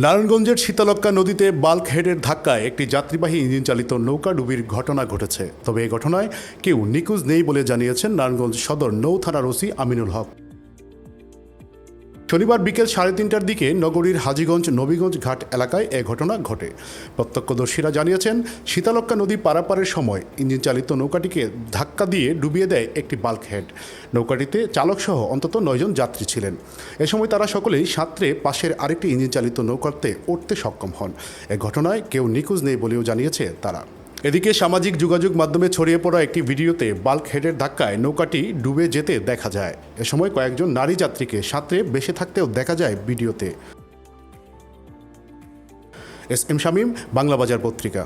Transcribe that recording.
নারায়ণগঞ্জের শীতলক্ষ্যা নদীতে বাল্ক হেডের ধাক্কায় একটি যাত্রীবাহী ইঞ্জিন চালিত নৌকা ডুবির ঘটনা ঘটেছে। তবে এই ঘটনায় কেউ নিখোঁজ নেই বলে জানিয়েছেন নারায়ণগঞ্জ সদর নৌ থানার ওসি আমিনুল হক। শনিবার বিকেল 3:30টার দিকে নগরীর হাজীগঞ্জ নবীগঞ্জ ঘাট এলাকায় এ ঘটনা ঘটে। প্রত্যক্ষদর্শীরা জানিয়েছেন, শীতলক্ষ্যা নদী পারাপারের সময় ইঞ্জিন চালিত নৌকাটিকে ধাক্কা দিয়ে ডুবিয়ে দেয় একটি বাল্ক হেড। নৌকাটিতে চালকসহ অন্তত 9 জন যাত্রী ছিলেন। এ সময় তারা সকলেই সাঁতরে পাশের আরেকটি ইঞ্জিন চালিত নৌকাতে উঠতে সক্ষম হন। এ ঘটনায় কেউ নিখোঁজ নেই বলেও জানিয়েছে তারা। এদিকে সামাজিক যোগাযোগ মাধ্যমে ছড়িয়ে পড়া একটি ভিডিওতে বাল্ক হেডের ধাক্কায় নৌকাটি ডুবে যেতে দেখা যায়। এ সময় কয়েকজন নারী যাত্রীকে সাঁতরে বেঁচে থাকতেও দেখা যায় ভিডিওতে। এস এম শামীম, বাংলা বাজার পত্রিকা।